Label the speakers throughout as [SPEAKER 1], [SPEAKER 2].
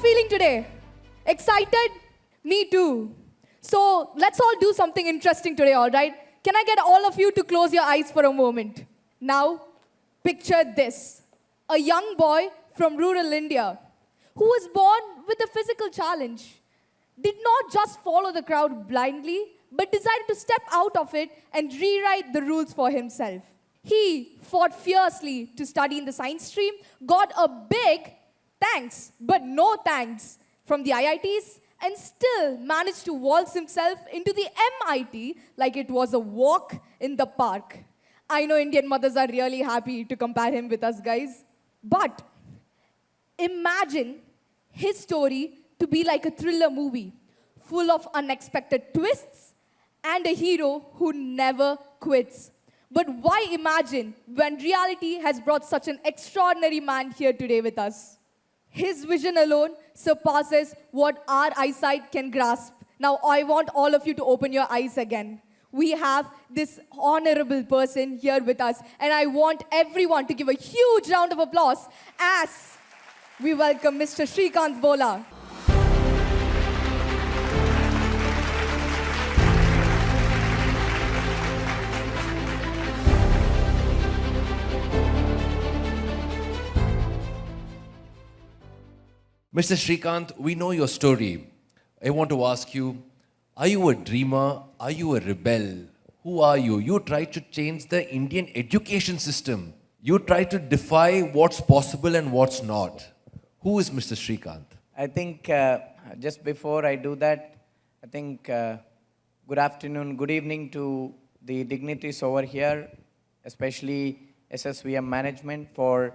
[SPEAKER 1] feeling today? Excited? Me too. So let's all do something interesting today, all right? Can I get all of you to close your eyes for a moment? Now, picture this. A young boy from rural India who was born with a physical challenge did not just follow the crowd blindly, but decided to step out of it and rewrite the rules for himself. He fought fiercely to study in the science stream, got a big thanks, but no thanks from the IITs, and still managed to waltz himself into the MIT like it was a walk in the park. I know Indian mothers are really happy to compare him with us guys, but imagine his story to be like a thriller movie, full of unexpected twists and a hero who never quits. But why imagine when reality has brought such an extraordinary man here today with us? His vision alone surpasses what our eyesight can grasp. Now, I want all of you to open your eyes again. We have this honorable person here with us, and I want everyone to give a huge round of applause as we welcome Mr. Srikanth Bolla.
[SPEAKER 2] Mr. Srikanth, we know your story. I want to ask you, are you a dreamer? Are you a rebel? Who are you? You tried to change the Indian education system. You tried to defy what's possible and what's not. Who is Mr. Srikanth?
[SPEAKER 3] I think just before I do that, I think good afternoon, good evening to the dignitaries over here, especially SSVM management for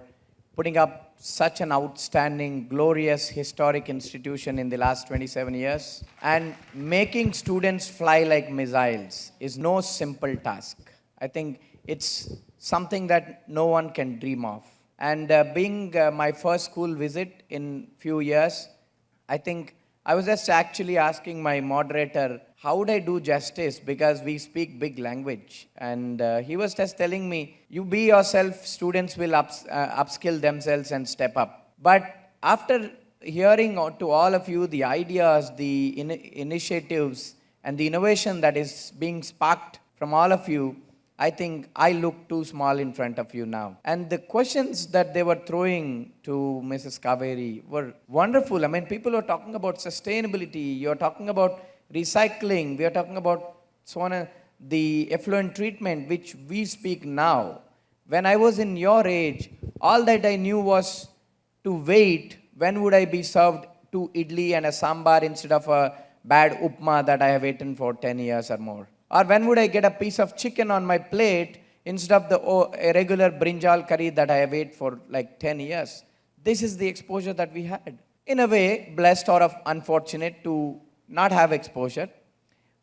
[SPEAKER 3] putting up such an outstanding, glorious, historic institution in the last 27 years. And making students fly like missiles is no simple task. I think it's something that no one can dream of. And being my first school visit in few years, I think I was just actually asking my moderator, how would I do justice? Because we speak big language. And he was just telling me, you be yourself, students will upskill themselves and step up. But after hearing to all of you the ideas, the initiatives, and the innovation that is being sparked from all of you, I think I look too small in front of you now. And the questions that they were throwing to Mrs. Kaveri were wonderful. I mean, people are talking about sustainability, you're talking about recycling, we are talking about the effluent treatment, which we speak now. When I was in your age, all that I knew was to wait, when would I be served two idli and a sambar instead of a bad upma that I have eaten for 10 years or more. Or when would I get a piece of chicken on my plate instead of a regular brinjal curry that I have ate for like 10 years. This is the exposure that we had. In a way, blessed or unfortunate to not have exposure.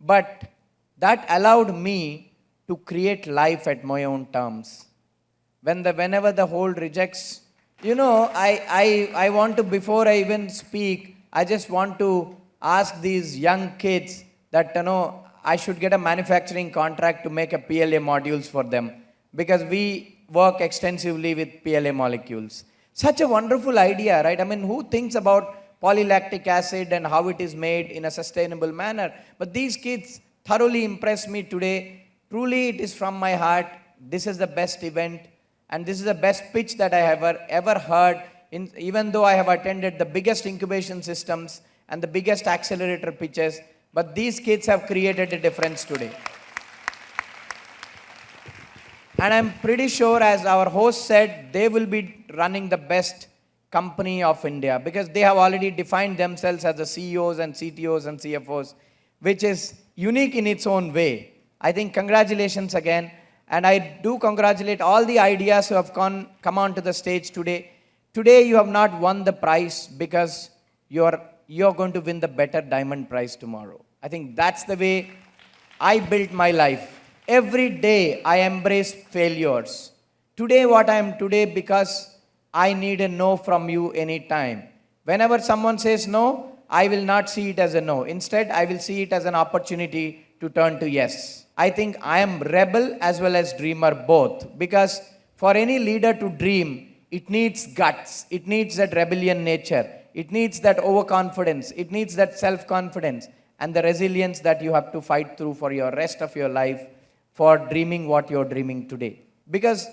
[SPEAKER 3] But that allowed me to create life at my own terms. Whenever the whole rejects, you know, I want to, before I even speak, I just want to ask these young kids that, you know, I should get a manufacturing contract to make a PLA modules for them because we work extensively with PLA molecules. Such a wonderful idea, right? I mean, who thinks about polylactic acid and how it is made in a sustainable manner? But these kids thoroughly impressed me today. Truly, it is from my heart. This is the best event and this is the best pitch that I have ever heard, even though I have attended the biggest incubation systems and the biggest accelerator pitches. But these kids have created a difference today. And I'm pretty sure, as our host said, they will be running the best company of India because they have already defined themselves as the CEOs and CTOs and CFOs, which is unique in its own way. I think congratulations again. And I do congratulate all the ideas who have come onto the stage today. Today you have not won the prize because you're going to win the better diamond prize tomorrow. I think that's the way I built my life. Every day I embrace failures. Today what I am today because I need a no from you anytime. Whenever someone says no, I will not see it as a no. Instead, I will see it as an opportunity to turn to yes. I think I am rebel as well as dreamer both because for any leader to dream, it needs guts. It needs that rebellion nature. It needs that overconfidence. It needs that self-confidence and the resilience that you have to fight through for your rest of your life for dreaming what you're dreaming today. Because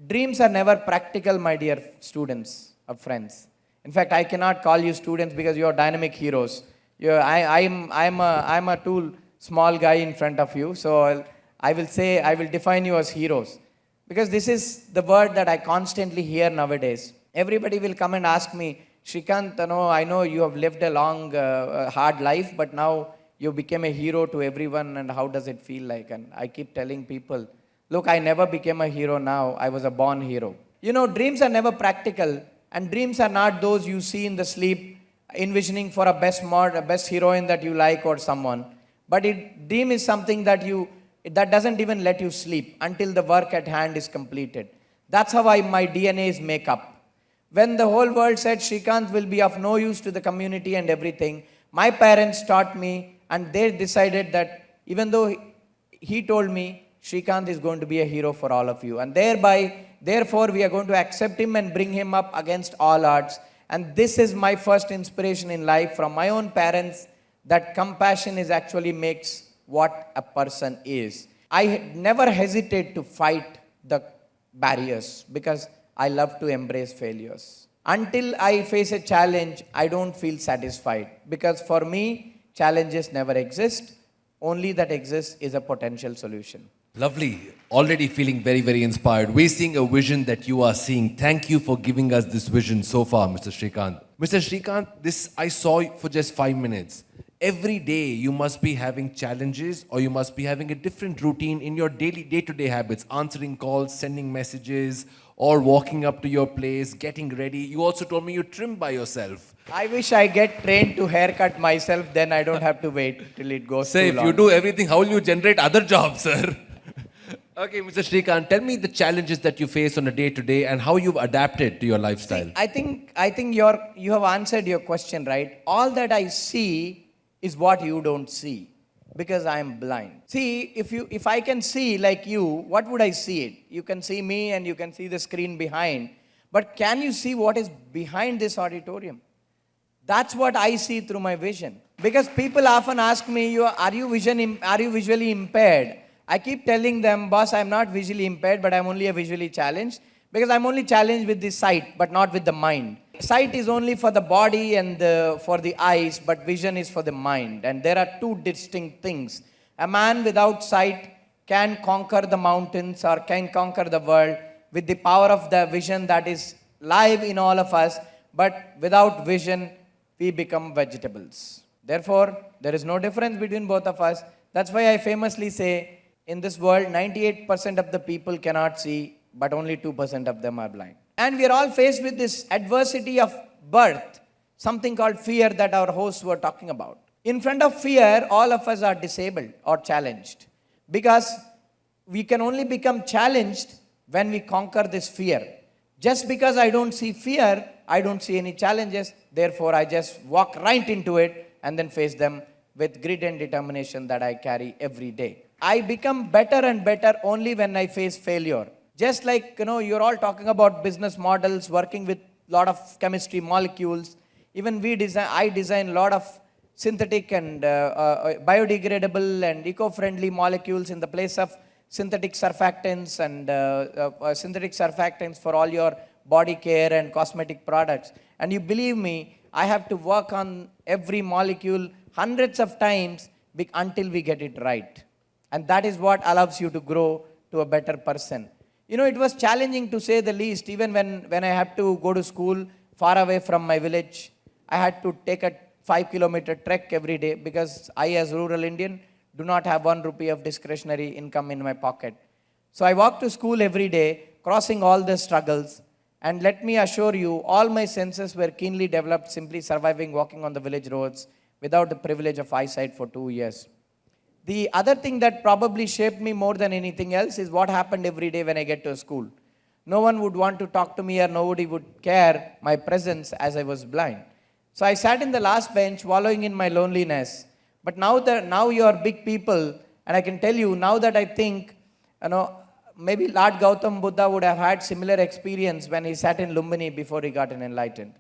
[SPEAKER 3] dreams are never practical, my dear students or friends. In fact, I cannot call you students because you're dynamic heroes. I'm a too small guy in front of you, so I will define you as heroes. Because this is the word that I constantly hear nowadays. Everybody will come and ask me, Srikanth, I know you have lived a long, hard life, but now you became a hero to everyone, and how does it feel like? And I keep telling people, look, I never became a hero now. I was a born hero. Dreams are never practical, and dreams are not those you see in the sleep, envisioning for a best heroine that you like or someone. But dream is something that doesn't even let you sleep until the work at hand is completed. That's how my DNA is made up. When the whole world said Srikanth will be of no use to the community and everything, my parents taught me, and they decided that even though he told me, Srikanth is going to be a hero for all of you. And therefore, we are going to accept him and bring him up against all odds. And this is my first inspiration in life from my own parents, that compassion is actually makes what a person is. I never hesitate to fight the barriers because I love to embrace failures. Until I face a challenge, I don't feel satisfied. Because for me, challenges never exist. Only that exists is a potential solution.
[SPEAKER 2] Lovely. Already feeling very, very inspired. We're seeing a vision that you are seeing. Thank you for giving us this vision so far, Mr. Srikanth. Mr. Srikanth, this I saw for just 5 minutes. Every day you must be having challenges, or you must be having a different routine in your daily day-to-day habits, answering calls, sending messages, or walking up to your place, getting ready. You also told me you trim by yourself.
[SPEAKER 3] I wish I get trained to haircut myself, then I don't have to wait till it goes
[SPEAKER 2] Say,
[SPEAKER 3] too long.
[SPEAKER 2] if you do everything, how will you generate other jobs, sir? Okay, Mr. Srikanth, tell me the challenges that you face on a day-to-day and how you've adapted to your lifestyle.
[SPEAKER 3] See, I think you have answered your question, right? All that I see is what you don't see, because I am blind. See, if I can see like you, what would I see it? You can see me and you can see the screen behind, but can you see what is behind this auditorium? That's what I see through my vision. Because people often ask me, are you visually impaired? I keep telling them, boss, I'm not visually impaired, but I'm only a visually challenged, because I'm only challenged with the sight, but not with the mind. Sight is only for the body and for the eyes, but vision is for the mind. And there are two distinct things. A man without sight can conquer the mountains or can conquer the world with the power of the vision that is live in all of us, but without vision, we become vegetables. Therefore, there is no difference between both of us. That's why I famously say, in this world, 98% of the people cannot see, but only 2% of them are blind. And we are all faced with this adversity of birth, something called fear that our hosts were talking about. In front of fear, all of us are disabled or challenged, because we can only become challenged when we conquer this fear. Just because I don't see fear, I don't see any challenges, therefore I just walk right into it and then face them with grit and determination that I carry every day. I become better and better only when I face failure. Just like, you're all talking about business models, working with a lot of chemistry molecules. Even I design a lot of synthetic and biodegradable and eco-friendly molecules in the place of synthetic surfactants and synthetic surfactants for all your body care and cosmetic products. And you believe me, I have to work on every molecule hundreds of times until we get it right. And that is what allows you to grow to a better person. It was challenging to say the least. Even when I had to go to school far away from my village, I had to take a 5-kilometer trek every day, because I, as rural Indian, do not have 1 rupee of discretionary income in my pocket. So I walked to school every day, crossing all the struggles. And let me assure you, all my senses were keenly developed, simply surviving walking on the village roads without the privilege of eyesight for 2 years. The other thing that probably shaped me more than anything else is what happened every day when I get to school. No one would want to talk to me, or nobody would care my presence as I was blind. So I sat in the last bench, wallowing in my loneliness. But now you are big people, and I can tell you, now that I think, maybe Lord Gautam Buddha would have had similar experience when he sat in Lumbini before he got enlightened.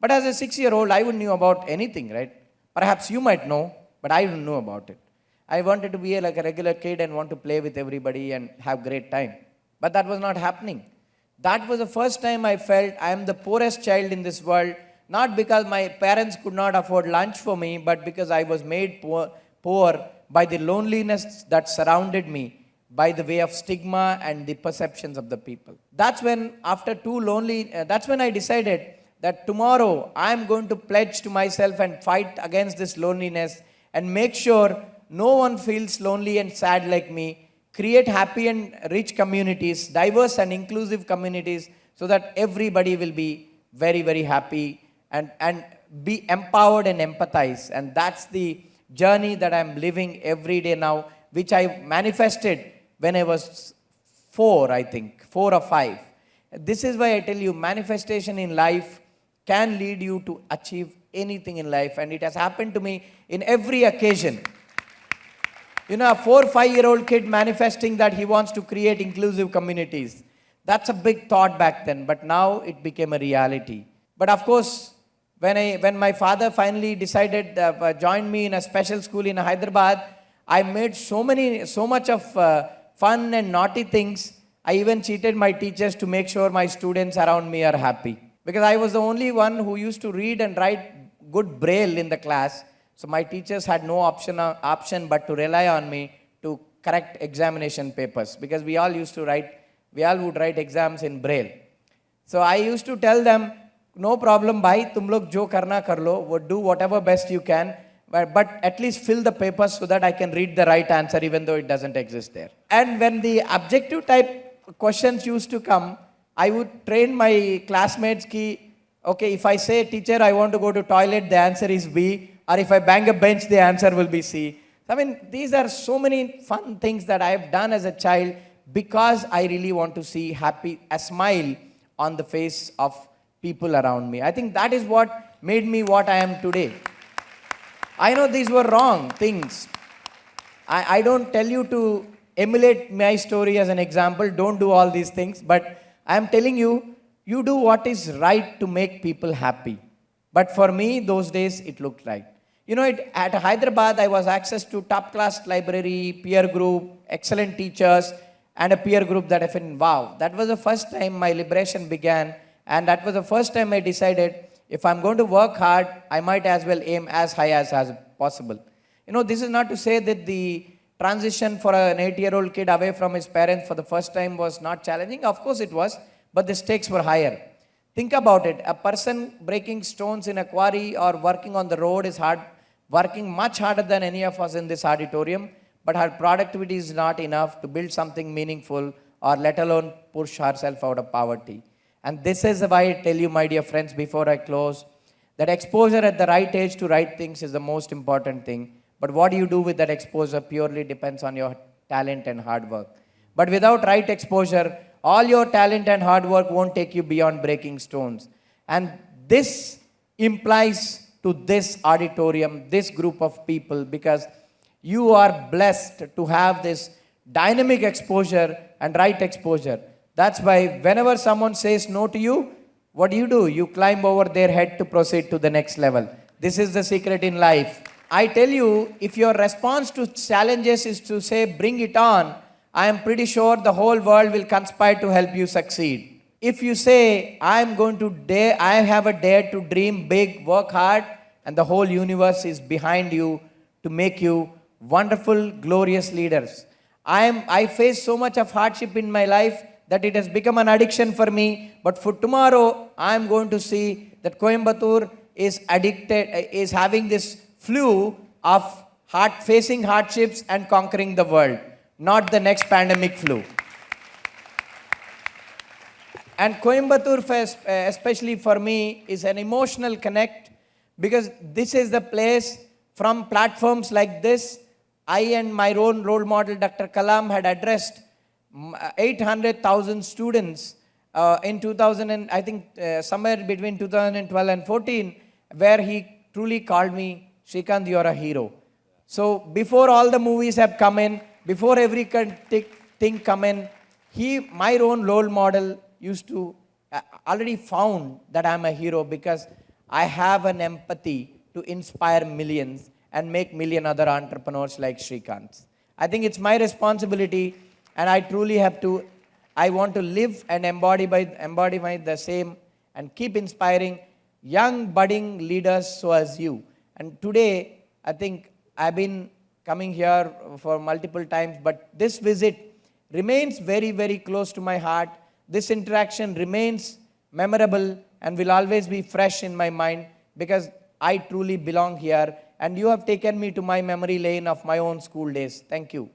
[SPEAKER 3] But as a 6-year-old, I wouldn't know about anything, right? Perhaps you might know, but I didn't know about it. I wanted to be like a regular kid and want to play with everybody and have great time. But that was not happening. That was the first time I felt I am the poorest child in this world, not because my parents could not afford lunch for me, but because I was made poor by the loneliness that surrounded me, by the way of stigma and the perceptions of the people. That's when, that's when I decided that tomorrow I'm going to pledge to myself and fight against this loneliness and make sure no one feels lonely and sad like me, create happy and rich communities, diverse and inclusive communities, so that everybody will be very, very happy and be empowered and empathize. And that's the journey that I'm living every day now, which I manifested when I was 4, I think, 4 or 5. This is why I tell you, manifestation in life can lead you to achieve anything in life. And it has happened to me in every occasion. You know, a 4 or 5-year-old kid manifesting that he wants to create inclusive communities. That's a big thought back then, but now it became a reality. But of course, when my father finally decided joined me in a special school in Hyderabad, I made so much of fun and naughty things. I even cheated my teachers to make sure my students around me are happy. Because I was the only one who used to read and write good braille in the class. So my teachers had no option but to rely on me to correct examination papers. Because we all would write exams in braille. So I used to tell them, no problem, bhai, tum log jo karna kar lo, do whatever best you can, but at least fill the papers so that I can read the right answer even though it doesn't exist there. And when the objective type questions used to come, I would train my classmates ki, okay, if I say, teacher, I want to go to toilet, the answer is B, or if I bang a bench, the answer will be C. I mean, these are so many fun things that I have done as a child because I really want to see a smile on the face of people around me. I think that is what made me what I am today. I know these were wrong things. I don't tell you to emulate my story as an example. Don't do all these things. But I am telling you, you do what is right to make people happy. But for me, those days, it looked right. You know, at Hyderabad, I was access to top-class library, peer group, excellent teachers, and a peer group that I felt, wow, that was the first time my liberation began. And that was the first time I decided, if I'm going to work hard, I might as well aim as high as possible. You know, this is not to say that the transition for an 8-year-old kid away from his parents for the first time was not challenging. Of course it was, but the stakes were higher. Think about it. A person breaking stones in a quarry or working on the road is working much harder than any of us in this auditorium, but her productivity is not enough to build something meaningful or let alone push herself out of poverty. And this is why I tell you, my dear friends, before I close, that exposure at the right age to right things is the most important thing. But what you do with that exposure purely depends on your talent and hard work. But without right exposure, all your talent and hard work won't take you beyond breaking stones. And this implies to this auditorium, this group of people, because you are blessed to have this dynamic exposure and right exposure. That's why whenever someone says no to you, what do? You climb over their head to proceed to the next level. This is the secret in life. I tell you, if your response to challenges is to say, bring it on, I am pretty sure the whole world will conspire to help you succeed. If you say, I have a dare to dream big, work hard, and the whole universe is behind you to make you wonderful, glorious leaders. I face so much of hardship in my life that it has become an addiction for me. But for tomorrow, I am going to see that Coimbatore is having this flu of facing hardships and conquering the world, not the next pandemic flu. And Coimbatore, especially for me, is an emotional connect because this is the place from platforms like this. I and my own role model, Dr. Kalam, had addressed 800,000 students in 2000 and I think somewhere between 2012 and 14, where he truly called me, Srikanth, you are a hero. So before all the movies have come in, before every thing come in, my own role model used to already found that I'm a hero because I have an empathy to inspire millions and make million other entrepreneurs like Srikanth. I think it's my responsibility, and I truly have to, I want to live and embody the same and keep inspiring young budding leaders so as you. And today, I think I've been coming here for multiple times, but this visit remains very, very close to my heart. This interaction remains memorable and will always be fresh in my mind because I truly belong here, and you have taken me to my memory lane of my own school days. Thank you.